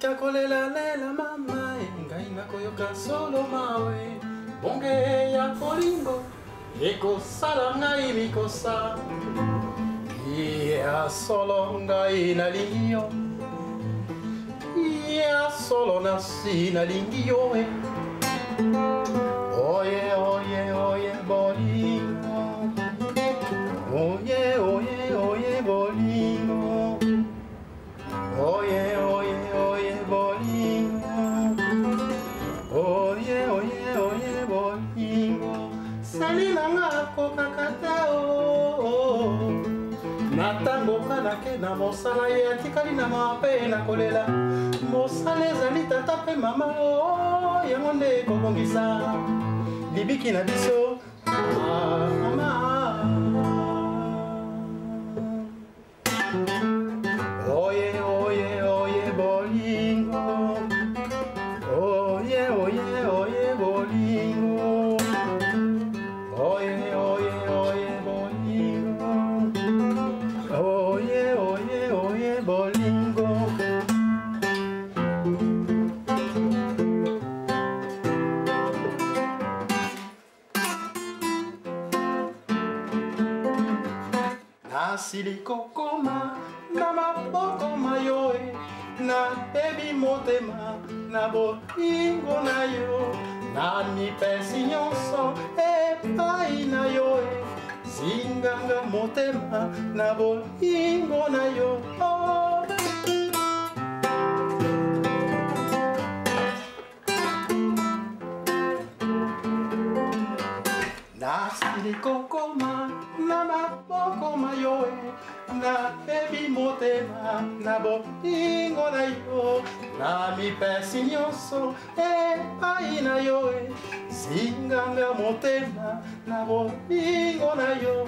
Natika kolela lela mama ngai nakoyoka solo mawe bonge ya kolingo ekosala ngai mikosa ya solo ngai nalingi yo ya solo nasi nalingi yo oye oye oye bolingo oye oye oye bolingo oye oye oye bolingo oye oye oye bolingo salina ngako kakata o natango kanake na mosala ye atikali na mape na kolela mosala ezali tata pe mama o yango nde kobongisa libiki na biso mama oye oye oye bolingo oye oye oye bolingo oye oye oye bolingo oye oye oye bolingo silikokoma na maboko mayoe na bebi motema na bolingo na yo na mipesi nyonso epai na yo zinganga motema na bolingo na yo na silikokoma na maboko mayoe na bebi motema na bolingo na yo na mipesi nyonso epai na yo zinganga motema na bolingo na yo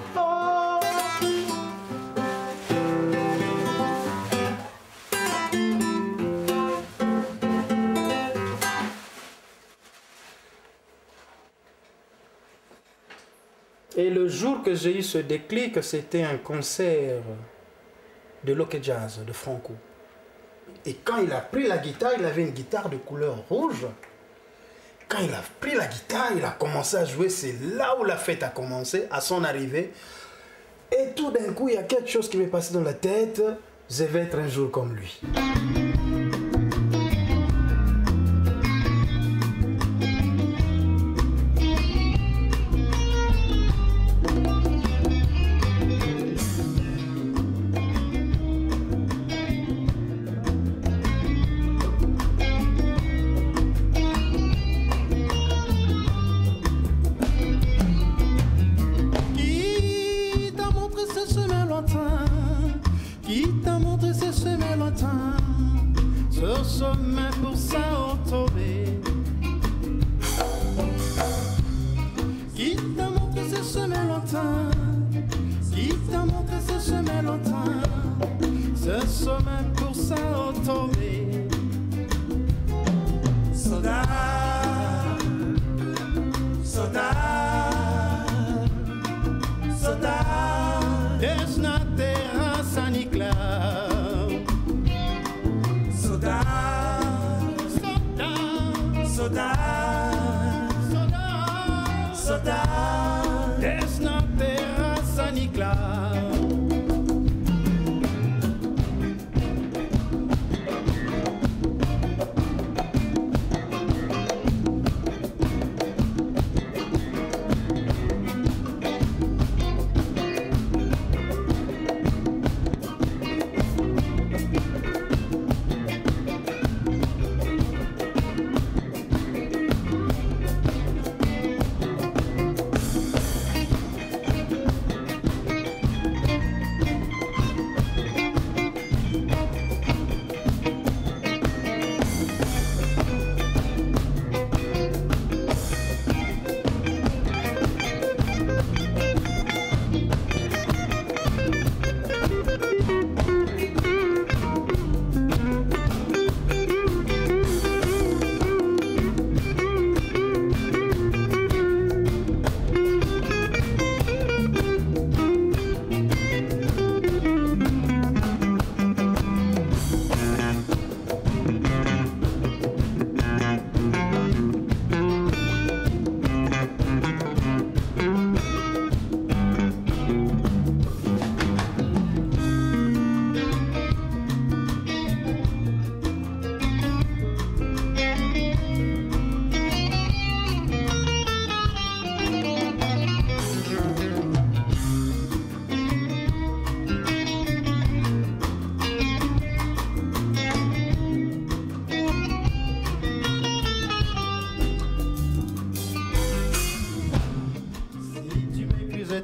Et le jour que j'ai eu ce déclic, c'était un concert de Loke Jazz, de Franco. Et quand il a pris la guitare, il avait une guitare de couleur rouge. Quand il a pris la guitare, il a commencé à jouer. C'est là où la fête a commencé, à son arrivée. Et tout d'un coup, il y a quelque chose qui m'est passé dans la tête. Je vais être un jour comme lui.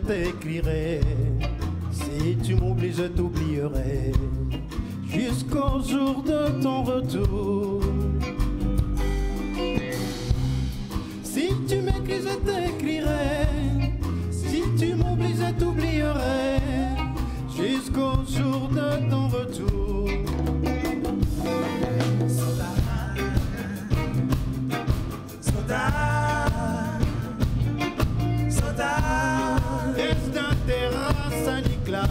t'écrirai. Si tu m'oublies, je t'oublierai. Jusqu'au jour de ton retour. Si tu m'écris, je t'écrirai. Si tu m'oublies, je t'oublierai. Jusqu'au jour de ton retour. Saudade, esta terra Saint-Nicolas.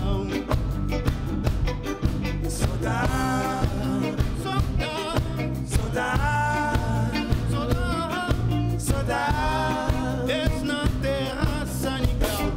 Saudade, saudade, saudade, saudade, esta terra Saint-Nicolas.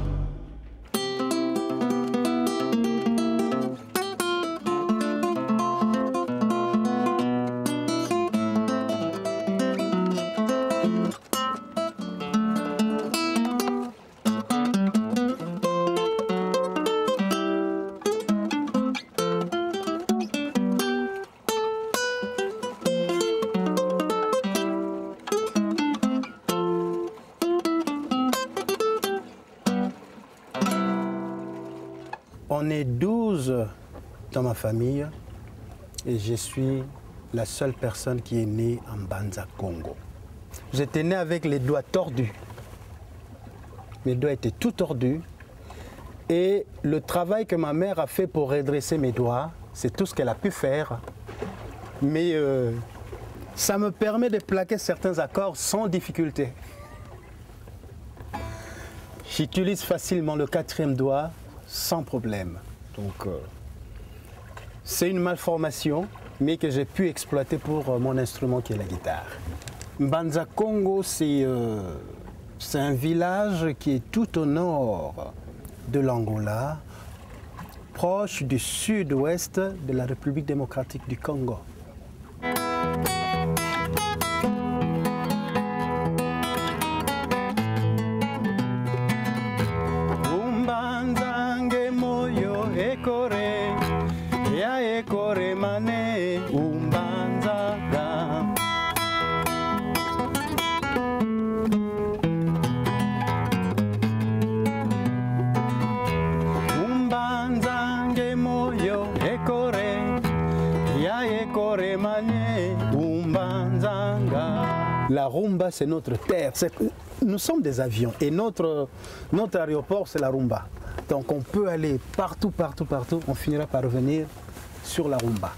On est 12 dans ma famille et je suis la seule personne qui est née en Mbanza, Congo. J'étais né avec les doigts tordus. Mes doigts étaient tout tordus et le travail que ma mère a fait pour redresser mes doigts, c'est tout ce qu'elle a pu faire. Mais ça me permet de plaquer certains accords sans difficulté. J'utilise facilement le 4e doigt sans problème. Donc, c'est une malformation, mais que j'ai pu exploiter pour mon instrument qui est la guitare. Mbanza Congo, c'est un village qui est tout au nord de l'Angola, proche du sud-ouest de la République démocratique du Congo. La rumba, c'est notre terre. Nous sommes des avions et notre aéroport, c'est la rumba. Donc on peut aller partout, partout, partout. On finira par revenir sur la rumba.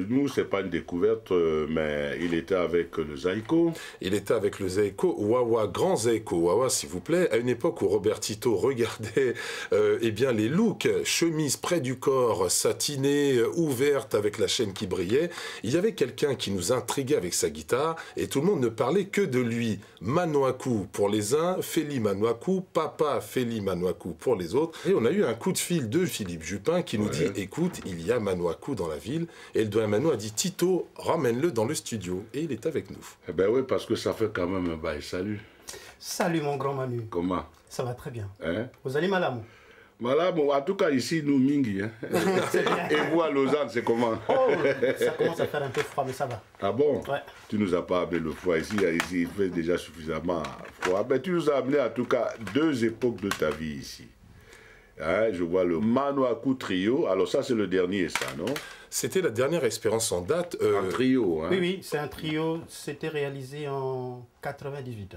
Nous, c'est pas une découverte, mais il était avec le Zaïko. Il était avec le Zaïko, Wawa, grand Zaïko, Wawa, s'il vous plaît, à une époque où Robert Tito regardait eh bien, les looks, chemise près du corps, satinée, ouverte, avec la chaîne qui brillait. Il y avait quelqu'un qui nous intriguait avec sa guitare, et tout le monde ne parlait que de lui. Manoakou pour les uns, Feli Manoakou, Papa Feli Manoakou pour les autres. Et on a eu un coup de fil de Philippe Jupin qui nous dit, écoute, il y a Manoakou dans la ville. Et Et le doyen Manu a dit, Tito, ramène-le dans le studio. Et il est avec nous. Eh ben oui, parce que ça fait quand même un bail. Salut. Salut mon grand Manu. Comment? Ça va très bien. Hein? Vous allez madame? Voilà, bon, en tout cas, ici, nous, Mingi. Hein. Et vous, à Lausanne, c'est comment? Oh, ça commence à faire un peu froid, mais ça va. Ah bon? Ouais. Tu nous as pas amené le froid ici, il fait déjà suffisamment froid. Mais tu nous as amené, en tout cas, 2 époques de ta vie ici. Hein, je vois le Manoaku Trio. Alors ça, c'est le dernier, ça, non? C'était la dernière expérience en date. Un trio, hein? Oui, oui, c'est un trio. C'était réalisé en 98.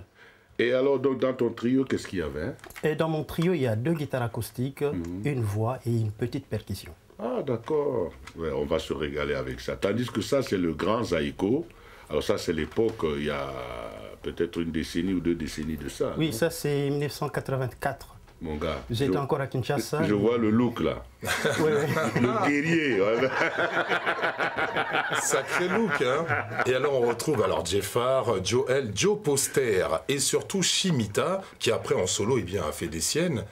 Et alors, donc, dans ton trio, qu'est-ce qu'il y avait? Et dans mon trio, il y a 2 guitares acoustiques, une voix et une petite percussion. Ah, d'accord. Ouais, on va se régaler avec ça. Tandis que ça, c'est le grand Zaïko. Alors ça, c'est l'époque, il y a peut-être 1 décennie ou 2 décennies de ça. Oui, non? ça c'est 1984. Mon gars. J'étais encore à Kinshasa. Je vois le look, là. Oui, oui. Le guerrier. Ouais. Sacré look, hein. Et alors on retrouve alors Jeffar, Joel, Joe Poster et surtout Shimita, qui après en solo a fait des siennes.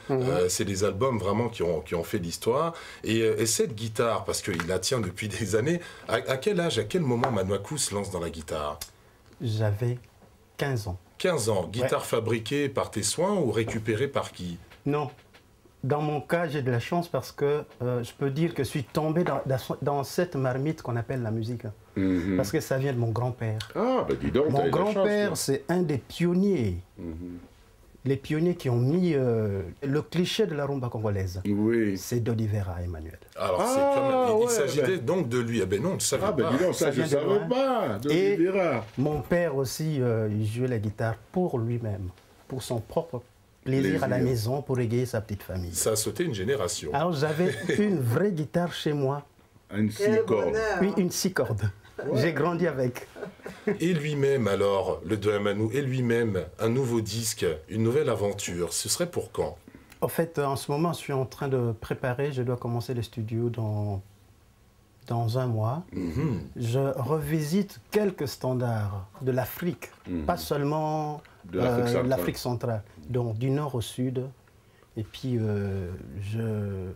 C'est des albums vraiment qui ont fait l'histoire. Et cette guitare, parce qu'il la tient depuis des années, à quel âge, à quel moment Manoaku se lance dans la guitare? J'avais 15 ans. 15 ans, guitare fabriquée par tes soins ou récupérée par qui? Non. Dans mon cas, j'ai de la chance parce que je peux dire que je suis tombé dans cette marmite qu'on appelle la musique. Parce que ça vient de mon grand-père. Ah, ben dis donc. Mon grand-père, c'est un des pionniers. Les pionniers qui ont mis le cliché de la rumba congolaise. Oui. C'est d'Olivera Emmanuel. Alors, il s'agissait donc de lui. Eh ben non, je ne savais pas. Ben dis donc, ça je ne savais pas. Et mon père aussi, il jouait la guitare pour lui-même, pour son propre plaisir à la maison, pour égayer sa petite famille. Ça a sauté une génération. Alors, j'avais une vraie guitare chez moi. Une 6 cordes. Oui, une 6 cordes. Ouais. J'ai grandi avec. Et lui-même, alors, le doyen Manu, et lui-même, un nouveau disque, une nouvelle aventure, ce serait pour quand? En fait, en ce moment, je suis en train de préparer, je dois commencer le studio dans 1 mois. Je revisite quelques standards de l'Afrique, pas seulement de l'Afrique centrale, donc du nord au sud. Et puis, je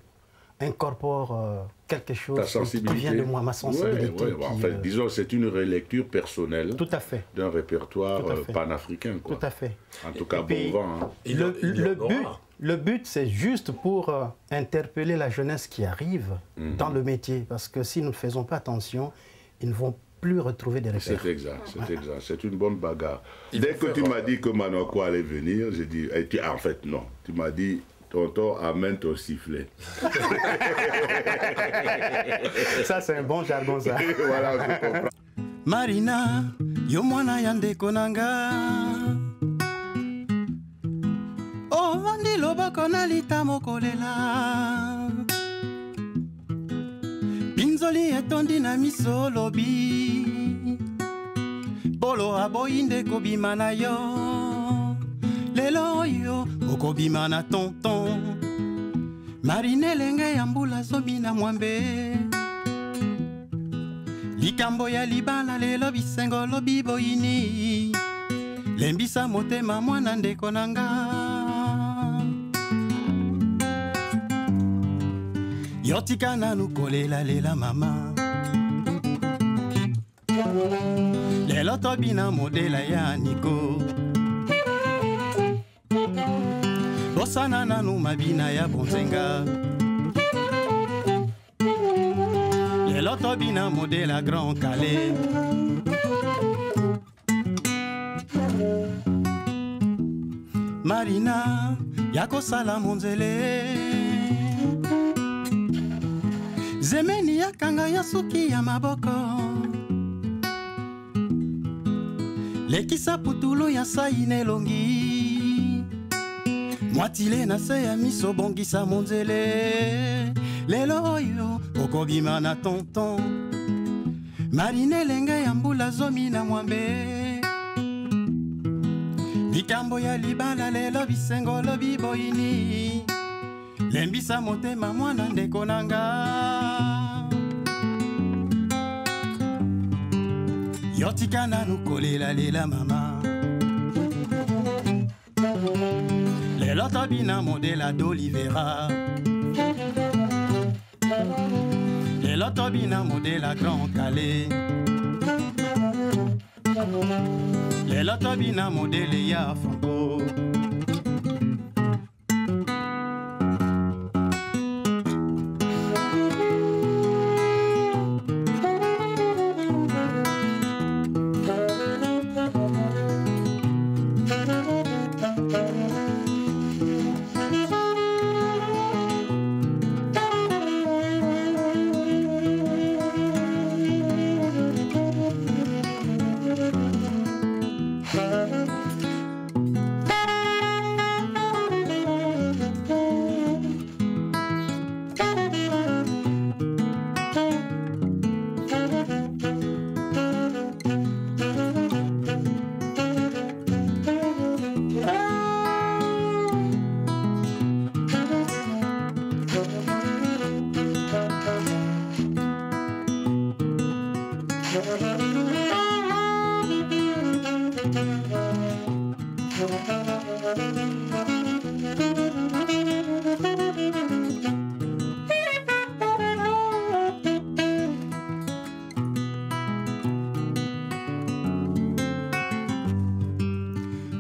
incorpore quelque chose qui vient de moi, ma sensibilité. Ouais, en fait, disons, c'est une relecture personnelle d'un répertoire panafricain. Quoi. Tout à fait. En tout cas, bon vent. Hein. Le but, c'est juste pour interpeller la jeunesse qui arrive dans le métier. Parce que si nous ne faisons pas attention, ils ne vont plus retrouver des repères. C'est exact, c'est exact. C'est une bonne bagarre. Dès que tu m'as dit que Manoaku allait venir, j'ai dit, en fait, non. Tu m'as dit, tonton, amène ton sifflet. Ça, c'est un bon jargon, ça. Voilà, je comprends. Marina, yo mwana yande konanga. Oh, vandi loboko na lita mokolela. Pinzoli etondi na miso lobi. Bolo aboyinde kobima na yo. Lelo yo okobima na tonton. Marine lenge ya mbula zobi na mwambe. Likambo ya libala lelo bisengo lobi boyini. Lembisa motema mwana ndeko nanga. Yotika nanu kolela lela mama. Lelo tobina modela ya Niko. Bosana nanu mabina ya bonzenga. Lelo tobina modela Grand Calais. Marina yako sala monzele. Zemeni ya kanga ya suki ya maboko. Lekisa putulu ya saine longi. Mwatile na se ya miso bongisa monzele. Lelo oyo okobima na tonton. Marine lenge ya mbula zomi na mwambe. Likambo ya libala lelo bisengo lobi boyini. Lembisa motema mwana ndeko nanga. Yotika nanu kolela lela mama. Lelo tobina modela d'Olivera. lelo tobina modela Grand Calais. Lelo tobina modele ya Franco.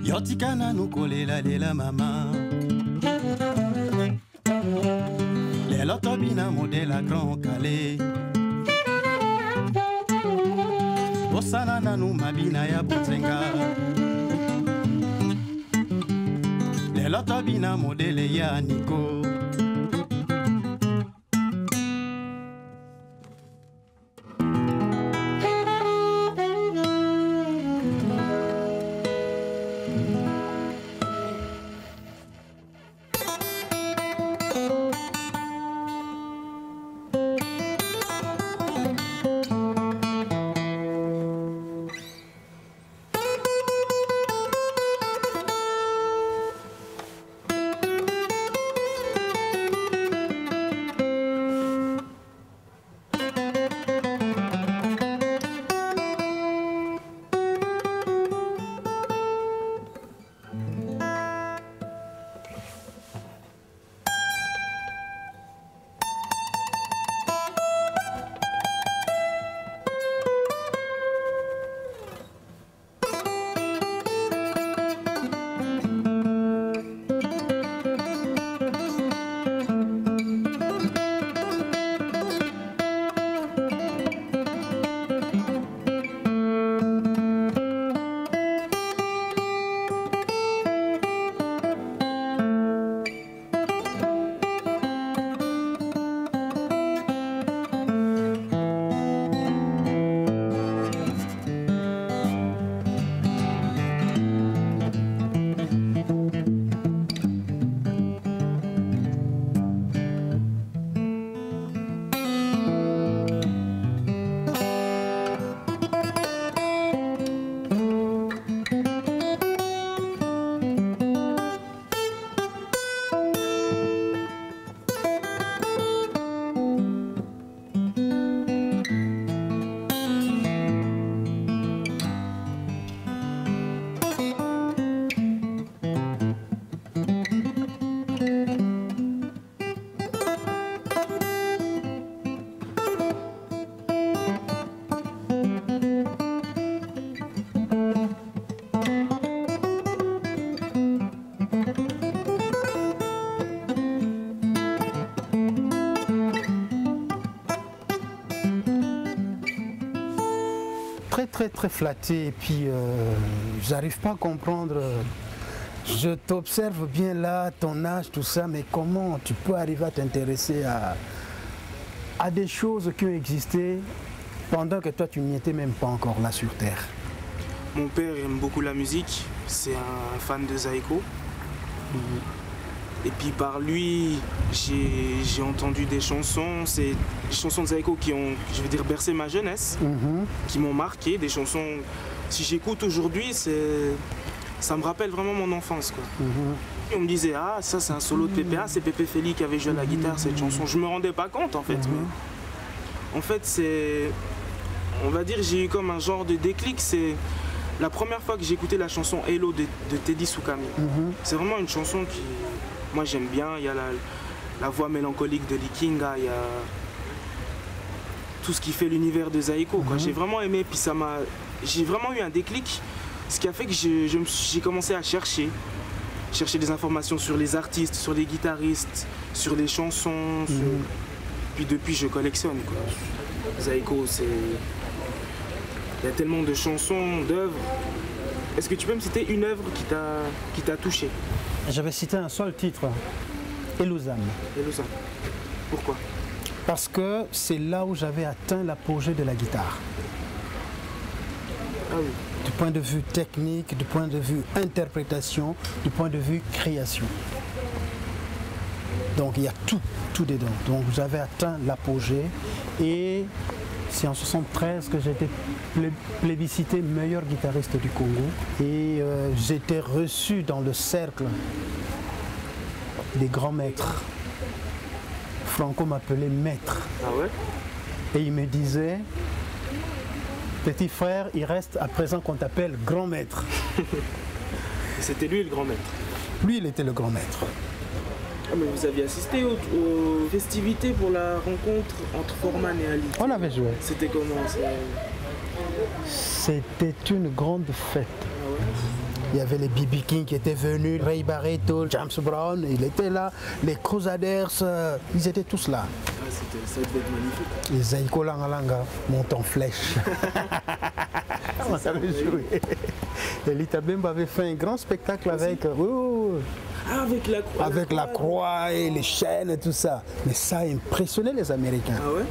Yotikana nukolela lela mama. Lelo tobina modela Grand Calais. Bosana nanu mabina ya Bozenga. Lelo tobina modele ya Nico. Très flatté et puis j'arrive pas à comprendre. Je t'observe bien là, ton âge, tout ça, mais comment tu peux arriver à t'intéresser à des choses qui ont existé pendant que toi tu n'y étais même pas encore là sur Terre? Mon père aime beaucoup la musique, c'est un fan de Zaïko. Et puis par lui, j'ai entendu des chansons, c'est des chansons de Zaïko qui ont, je veux dire, bercé ma jeunesse, qui m'ont marqué, des chansons, si j'écoute aujourd'hui, ça me rappelle vraiment mon enfance, quoi. Et on me disait, ah ça c'est un solo de Pépé, ah c'est Pépé Félix qui avait joué à la guitare cette chanson, je me rendais pas compte en fait. Mais en fait c'est, on va dire, j'ai eu comme un genre de déclic, c'est la première fois que j'ai écouté la chanson Hello de Teddy Soukami. C'est vraiment une chanson qui... Moi j'aime bien, il y a la voix mélancolique de Likinga, il tout ce qui fait l'univers de Zaiko. J'ai vraiment aimé, puis j'ai vraiment eu un déclic, ce qui a fait que j'ai commencé à chercher des informations sur les artistes, sur les guitaristes, sur les chansons. Puis depuis, je collectionne. Zaiko, il y a tellement de chansons, d'œuvres. Est-ce que tu peux me citer une œuvre qui t'a touché? J'avais cité un seul titre, Elouzam. Elouzam. Pourquoi? Parce que c'est là où j'avais atteint l'apogée de la guitare. Ah oui. Du point de vue technique, du point de vue interprétation, du point de vue création. Donc il y a tout dedans. Donc j'avais atteint l'apogée et c'est en 1973 que j'ai été plébiscité meilleur guitariste du Congo et j'étais reçu dans le cercle des grands maîtres. Franco m'appelait maître. Ah ouais? Et il me disait, petit frère, il reste à présent qu'on t'appelle grand maître. Et c'était lui le grand maître? Lui, il était le grand maître. Ah, mais vous aviez assisté aux festivités pour la rencontre entre Foreman et Ali? On avait joué. C'était comment? C'était une grande fête. Ah ouais? Il y avait les B.B. King qui étaient venus, Ray Barretto, James Brown, il était là, les Crusaders, ils étaient tous là. Ah, ça devait être magnifique. Les Zaiko Langalanga montent en flèche. On avait joué. Et Lita Bemba avait fait un grand spectacle avec... Ah, avec la croix. Avec la croix et les chaînes et tout ça. Mais ça a impressionné les Américains. Ah ouais?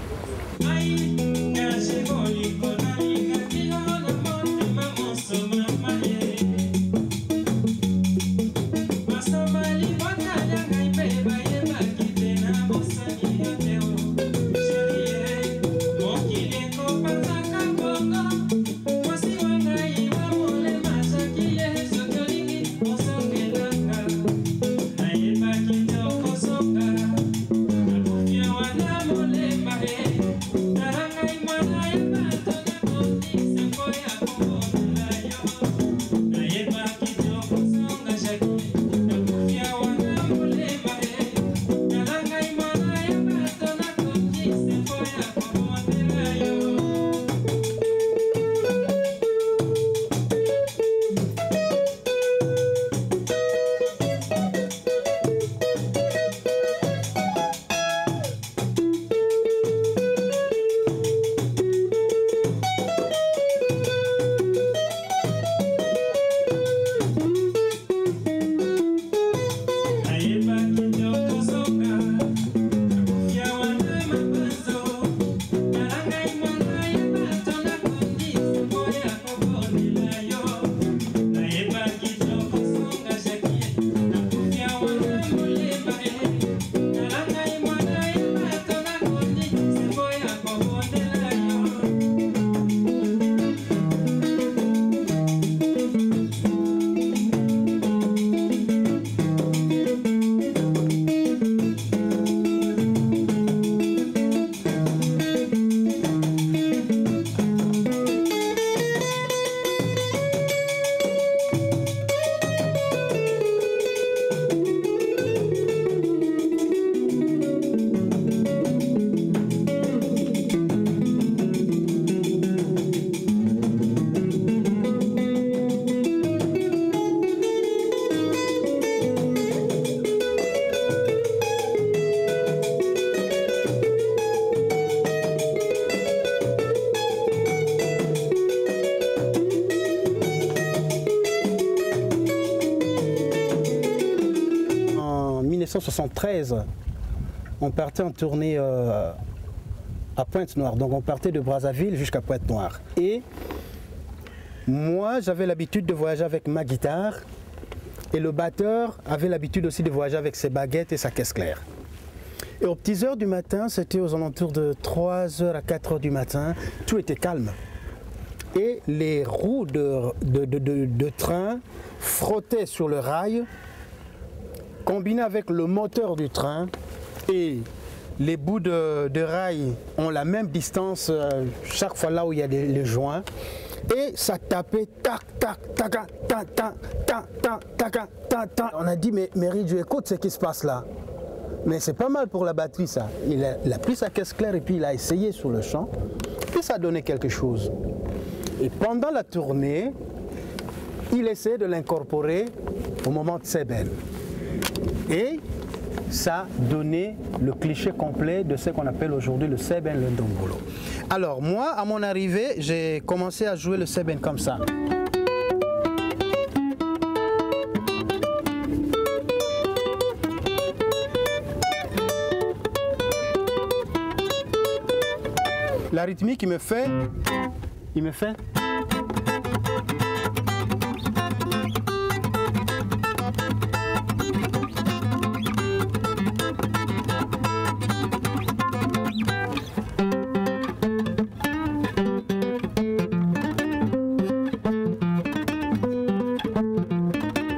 En 1973, on partait en tournée à Pointe-Noire. Donc on partait de Brazzaville jusqu'à Pointe-Noire. Et moi, j'avais l'habitude de voyager avec ma guitare. Et le batteur avait l'habitude aussi de voyager avec ses baguettes et sa caisse claire. Et aux petites heures du matin, c'était aux alentours de 3h à 4h du matin, tout était calme. Et les roues de train frottaient sur le rail, combiné avec le moteur du train, et les bouts de rail ont la même distance chaque fois là où il y a les joints. Et ça tapait tac tac tac tac tac tac tac tac tac tac. On a dit mais Ridjo, écoute ce qui se passe là. Mais c'est pas mal pour la batterie ça. Il a pris sa caisse claire et puis il a essayé sur le champ. Puis ça a donné quelque chose. Et pendant la tournée, il essayait de l'incorporer au moment de Seben. Et ça a donné le cliché complet de ce qu'on appelle aujourd'hui le Seben le Ndombolo. Alors moi, à mon arrivée, j'ai commencé à jouer le Seben comme ça. La rythmique, il me fait.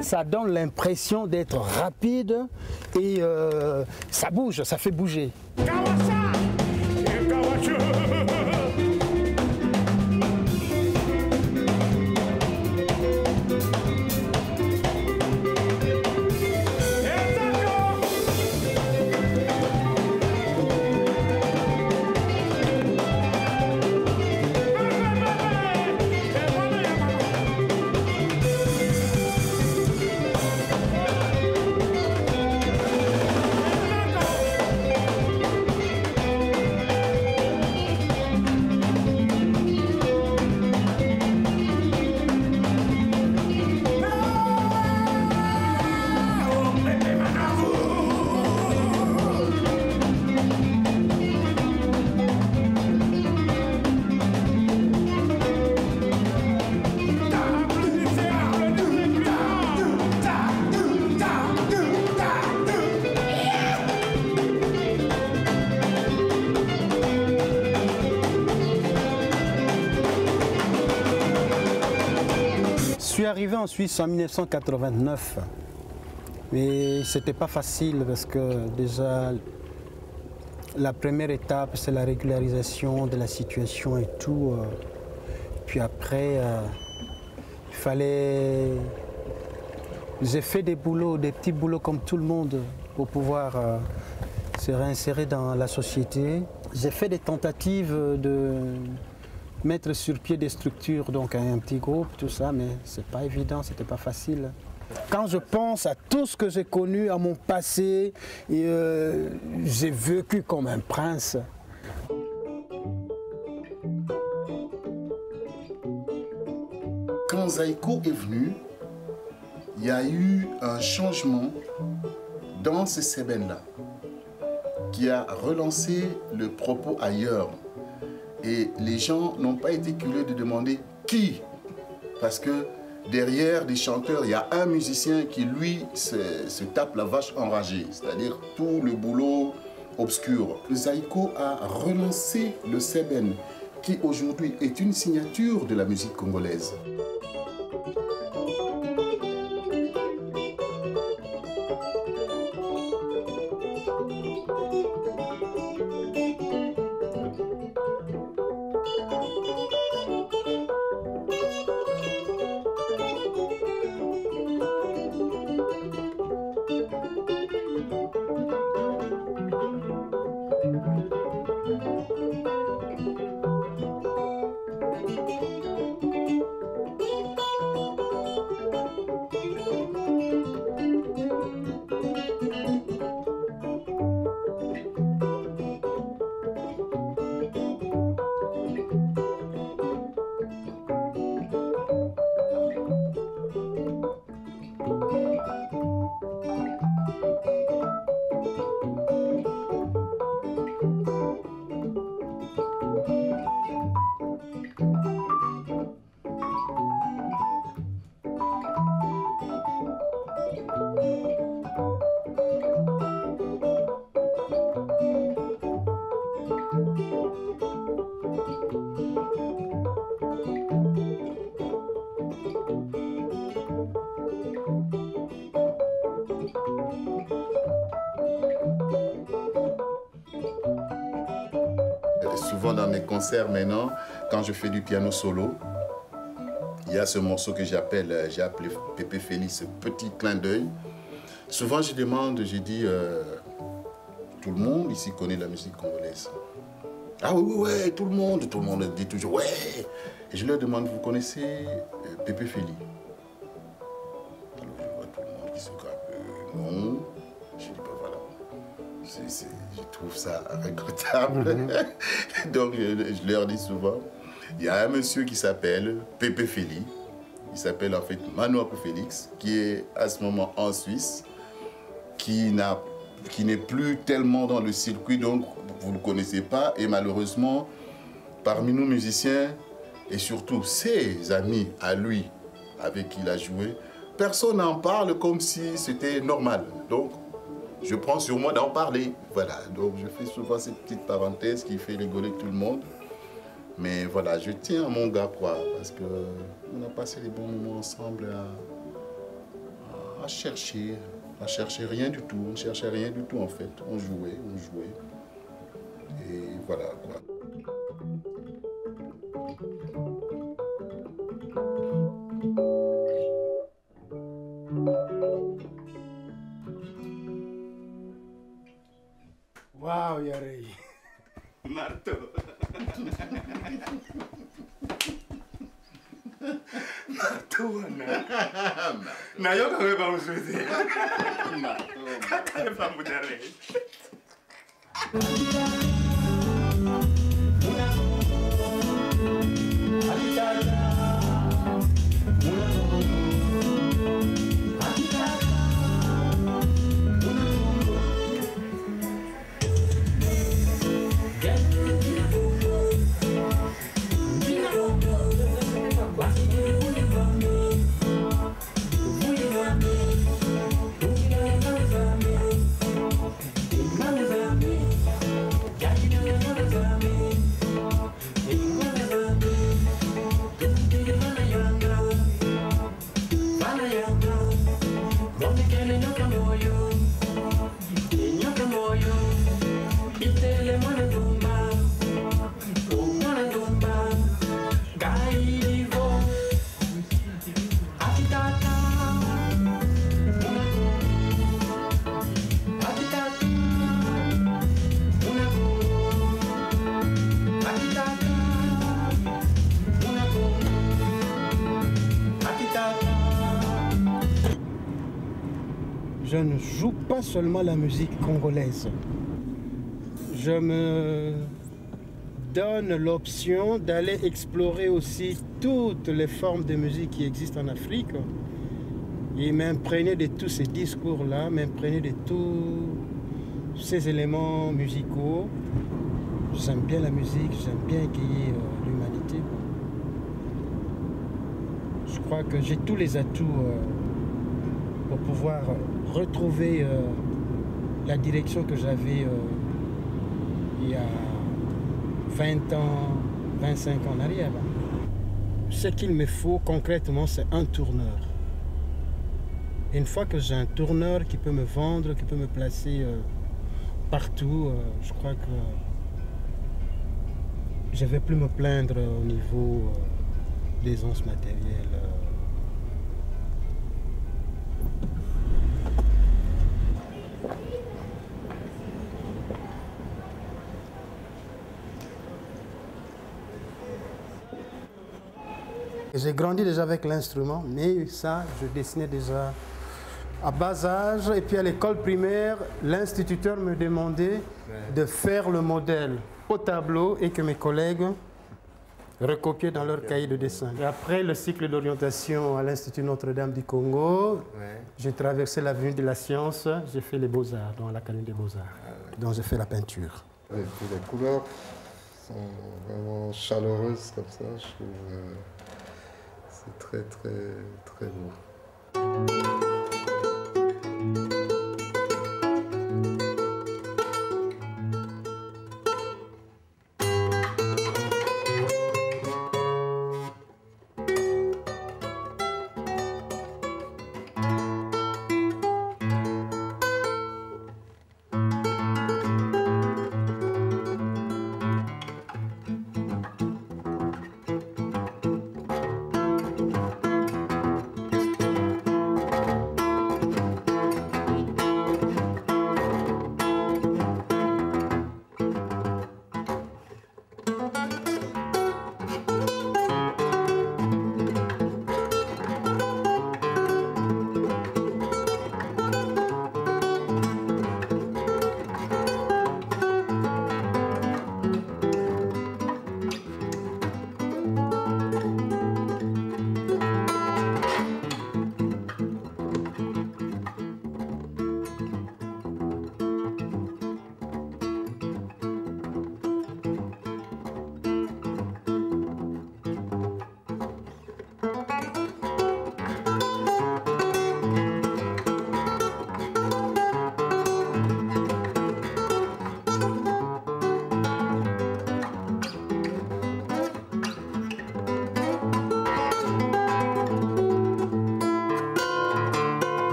Ça donne l'impression d'être rapide et ça bouge, ça fait bouger. Je suis arrivé en Suisse en 1989, mais c'était pas facile parce que déjà la première étape c'est la régularisation de la situation et tout. Puis après, il fallait. J'ai fait des boulots, des petits boulots comme tout le monde pour pouvoir se réinsérer dans la société. J'ai fait des tentatives de mettre sur pied des structures, donc un petit groupe, tout ça, mais c'est pas évident, c'était pas facile. Quand je pense à tout ce que j'ai connu, à mon passé, j'ai vécu comme un prince. Quand Zaïko est venu, il y a eu un changement dans ce Seben-là qui a relancé le propos ailleurs. Et les gens n'ont pas été curieux de demander qui. Parce que derrière des chanteurs, il y a un musicien qui, lui, se tape la vache enragée. C'est-à-dire tout le boulot obscur. Zaïko a relancé le Seben, qui aujourd'hui est une signature de la musique congolaise. Souvent dans mes concerts maintenant, quand je fais du piano solo, il y a ce morceau que j'ai appelé Pépé Félix, ce petit clin d'œil. Souvent je demande, je dis, tout le monde ici connaît la musique congolaise. Ah oui, oui, oui, tout le monde dit toujours ouais. Et je leur demande, vous connaissez Pépé Feli? Alors je vois tout le monde qui se grappe. Non. Je dis, bah voilà. Je trouve ça regrettable. Donc je leur dis souvent, il y a un monsieur qui s'appelle Pépé Feli. Il s'appelle en fait Manoa Félix, qui est à ce moment en Suisse, qui n'est plus tellement dans le circuit, donc vous ne le connaissez pas. Et malheureusement, parmi nous musiciens, et surtout ses amis à lui, avec qui il a joué, personne n'en parle comme si c'était normal. Donc, je prends sur moi d'en parler. Voilà, donc je fais souvent cette petite parenthèse qui fait rigoler tout le monde. Mais voilà, je tiens à mon gars, quoi, parce qu'on a passé les bons moments ensemble à chercher rien du tout. On ne cherchait rien du tout, en fait. On jouait. Et voilà, quoi. Waouh, Yarei. Marteau. Marteau, na yo quand même pas vous souhaiter. Marteau. Pas vous dire. Je ne joue pas seulement la musique congolaise. Je me donne l'option d'aller explorer aussi toutes les formes de musique qui existent en Afrique et m'imprégner de tous ces discours-là, m'imprégner de tous ces éléments musicaux. J'aime bien la musique, j'aime bien égayer l'humanité. Je crois que j'ai tous les atouts pour pouvoir retrouver la direction que j'avais il y a 20 ans, 25 ans en arrière. Ce qu'il me faut concrètement, c'est un tourneur. Et une fois que j'ai un tourneur qui peut me vendre, qui peut me placer partout, je crois que je ne vais plus me plaindre au niveau des onces matérielles. J'ai grandi déjà avec l'instrument, mais ça, je dessinais déjà à bas âge. Et puis à l'école primaire, l'instituteur me demandait de faire le modèle au tableau et que mes collègues recopiaient dans leur cahier de dessin. Et après le cycle d'orientation à l'Institut Notre-Dame du Congo, j'ai traversé l'avenue de la Science, j'ai fait les Beaux-Arts, dans l'Académie des Beaux-Arts. Donc j'ai fait la peinture. Et puis les couleurs sont vraiment chaleureuses comme ça, je trouve. C'est très, très, très beau.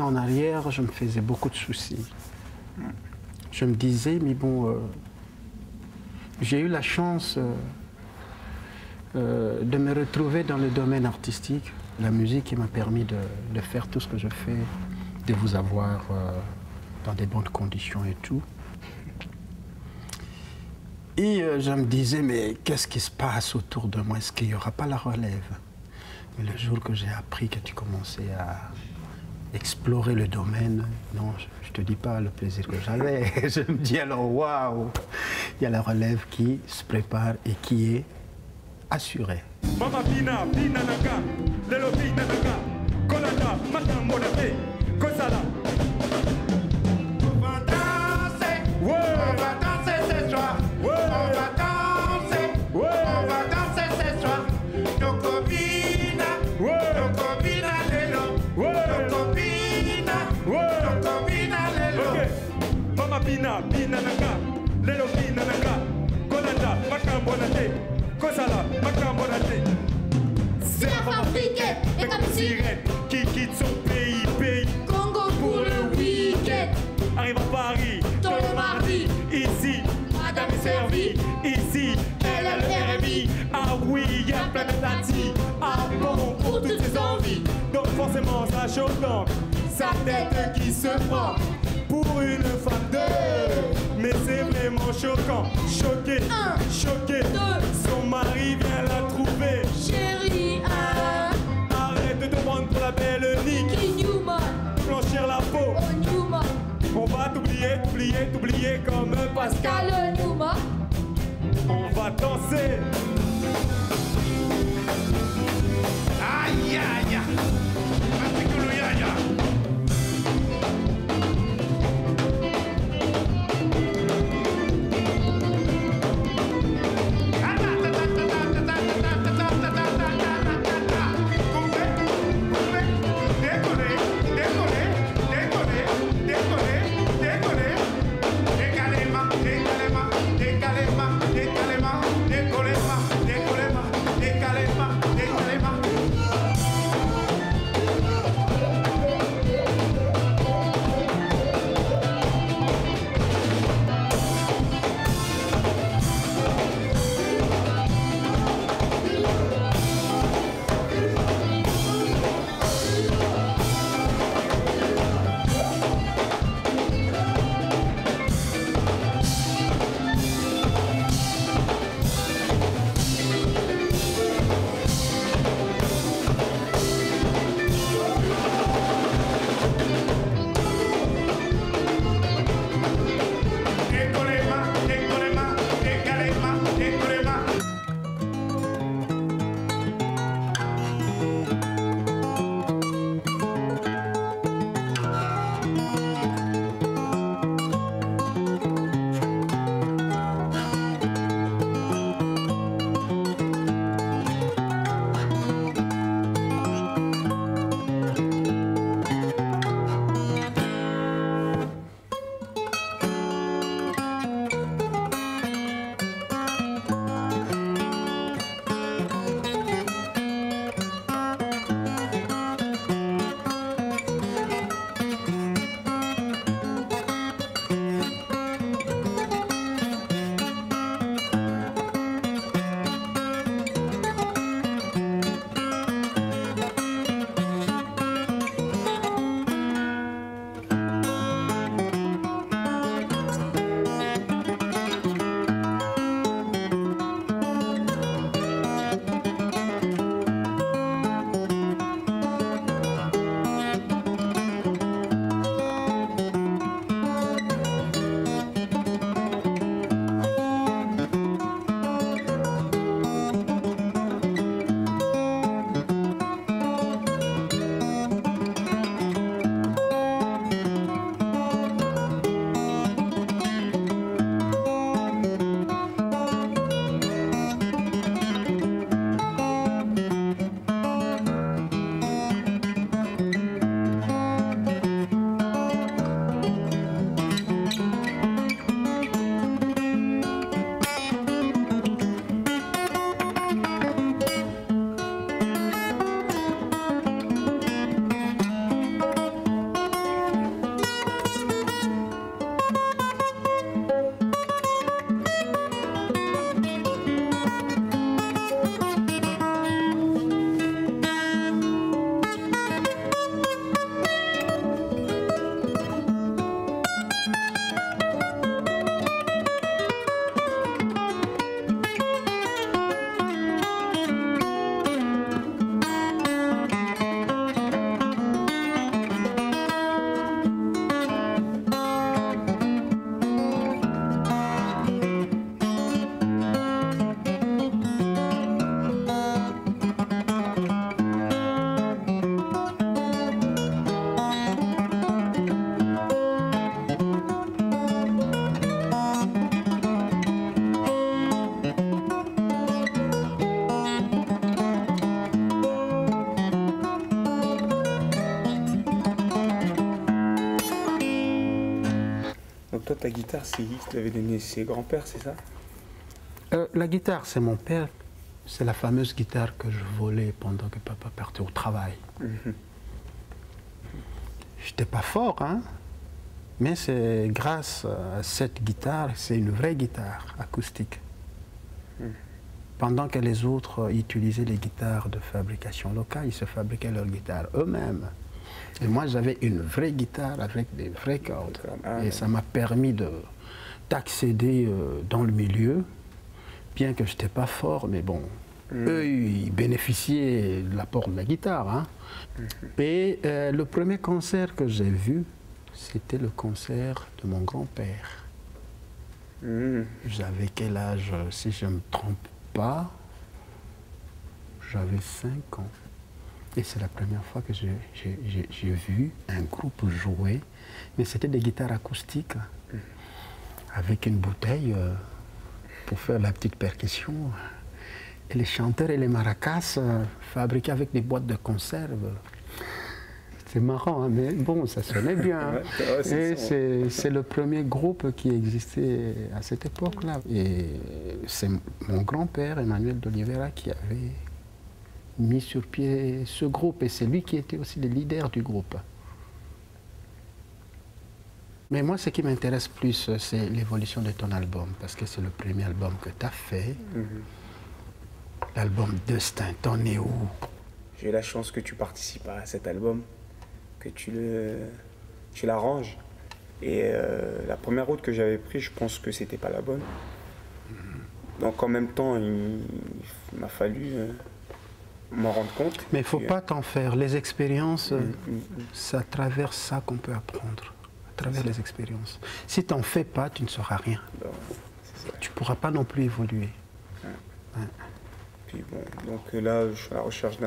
ans en arrière, je me faisais beaucoup de soucis. Je me disais, mais bon, j'ai eu la chance de me retrouver dans le domaine artistique, la musique qui m'a permis de faire tout ce que je fais, de vous avoir dans des bonnes conditions et tout. Et je me disais, mais qu'est-ce qui se passe autour de moi? Est-ce qu'il n'y aura pas la relève? Mais le jour que j'ai appris que tu commençais à explorer le domaine, non, je ne te dis pas le plaisir que j'avais. Je me dis alors, waouh, il y a la relève qui se prépare et qui est assurée. Mama Pina, Pina Naka, Lelo Pina Naka, Kolanda, Matambo Nafe, Kosala. On va danser, Ouais. on va danser ce soir. Ouais. On va danser, Ouais. on va danser ce soir. Nos copines, Ouais. nos copines, Lelo. Ouais. Nos copines, Ouais. nos copines, Lelo. Ok. Mama Pina, Pina Naka, Lelo Pina Naka, Kolanda, Matambo Nafe, Kosala, Matambo Nafe. Surf africain et comme si Sirène qui quitte son pays, Congo pour le week-end. arrive à Paris, Dans le mardi, ici, madame est servie. ici, elle a le RMI. Ah oui, il y a plein de tatis. Ah bon, pour toutes ses envies. Donc forcément, ça choque donc. Sa tête qui se prend pour une femme de. Mais c'est vraiment choquant. Choqué, Un, choqué. deux. Son mari vient la trouver. Chérie, Arrête de te prendre pour la belle Nick. qui Newman, Blanchir la peau. oh Newman, On va t'oublier comme Pascal. Pascal Newman. On va danser. Aïe, aïe, aïe. Matikulu, aïe, aïe. Donc toi, ta guitare, c'est qui te l'avait donné? C'est grand-père, c'est ça? La guitare, c'est mon père. C'est la fameuse guitare que je volais pendant que papa partait au travail. J'étais pas fort, hein, mais c'est grâce à cette guitare, c'est une vraie guitare acoustique. Pendant que les autres utilisaient les guitares de fabrication locale, ils se fabriquaient leurs guitares eux-mêmes. Et moi, j'avais une vraie guitare avec des vraies cordes. Et ça m'a permis d'accéder dans le milieu, bien que je n'étais pas fort, mais bon, eux, ils bénéficiaient de l'apport de la guitare. Hein. Et le premier concert que j'ai vu, c'était le concert de mon grand-père. J'avais quel âge? Si je ne me trompe pas, j'avais 5 ans. Et c'est la première fois que j'ai vu un groupe jouer, mais c'était des guitares acoustiques, avec une bouteille pour faire la petite percussion. Et les chanteurs et les maracas fabriqués avec des boîtes de conserve. C'est marrant, hein, mais bon, ça sonnait bien. Et c'est le premier groupe qui existait à cette époque-là. Et c'est mon grand-père, Emmanuel d'Oliveira, qui avait mis sur pied ce groupe. Et c'est lui qui était aussi le leader du groupe. Mais moi, ce qui m'intéresse plus, c'est l'évolution de ton album, parce que c'est le premier album que tu as fait. L'album Destin, t'en es où? J'ai eu la chance que tu participes à cet album, que tu l'arranges. Et la première route que j'avais prise, je pense que c'était pas la bonne. Donc en même temps, il m'a fallu m'en rendre compte. Mais il ne faut pas t'en faire. Les expériences, c'est à travers ça qu'on peut apprendre. À travers les expériences. Si tu n'en fais pas, tu ne sauras rien. Tu ne pourras pas non plus évoluer. Puis bon, donc là, je suis à la recherche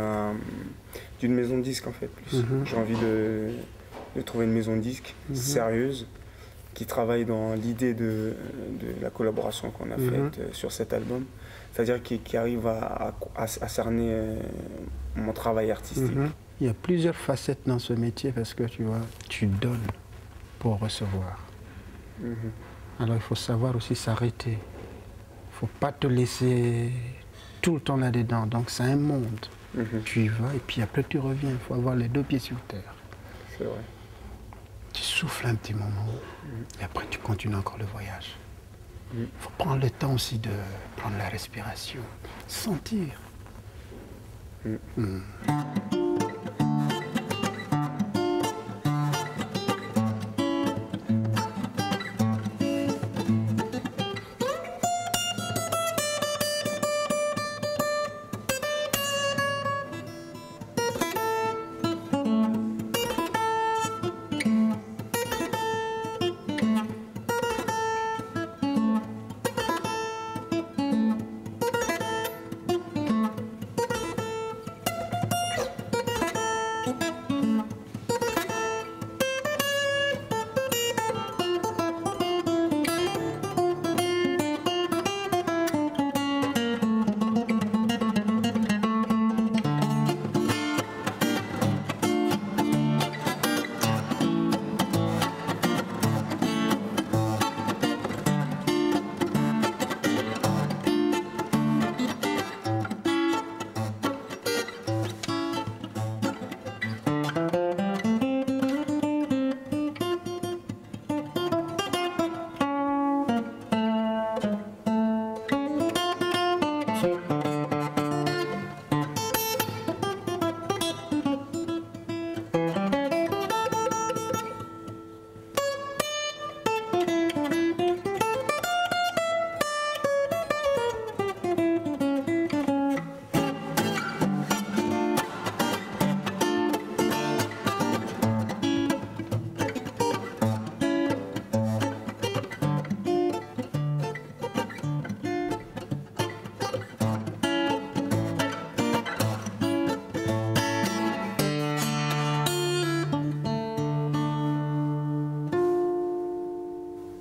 d'une maison de disque en fait. J'ai envie de trouver une maison de disque sérieuse qui travaille dans l'idée de la collaboration qu'on a faite sur cet album. C'est-à-dire qui arrive à cerner mon travail artistique. Il y a plusieurs facettes dans ce métier parce que tu vois, tu donnes pour recevoir. Alors il faut savoir aussi s'arrêter. Il ne faut pas te laisser tout le temps là-dedans. Donc c'est un monde. Tu y vas et puis après tu reviens. Il faut avoir les 2 pieds sur terre. C'est vrai. Tu souffles un petit moment et après tu continues encore le voyage. Il faut prendre le temps aussi de prendre la respiration, sentir.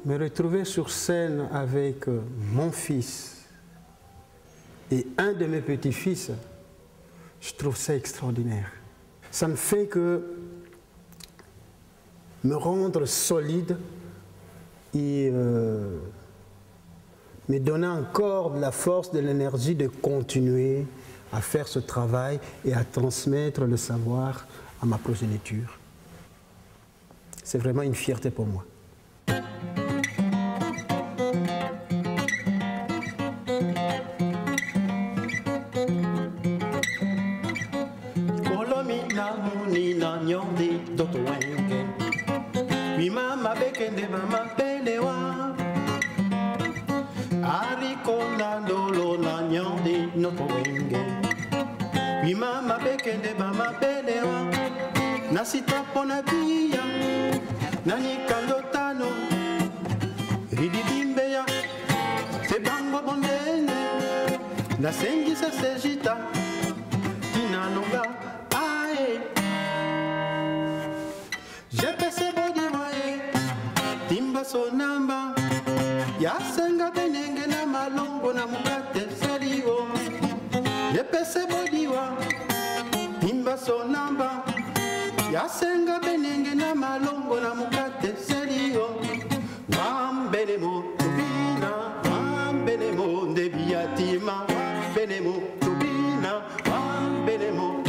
Me retrouver sur scène avec mon fils et un de mes petits-fils, je trouve ça extraordinaire. Ça ne fait que me rendre solide et me donner encore de la force, de l'énergie de continuer à faire ce travail et à transmettre le savoir à ma progéniture. C'est vraiment une fierté pour moi. Nasita pona bia nani kandotano ridibimbeya se bango bondene nasengisa sejita tinanonga ae jepese bodi wae timba sonamba yasenga benenge na malongo na mukate saliwo jepese bodi wa timba sonamba yasenga benenge na malongo na mukate selio wambenemo tubina wambenemo ndebiatima wambenemo tubina wambenemo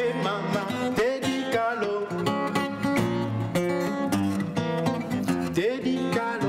e mama dedicalo dedicalo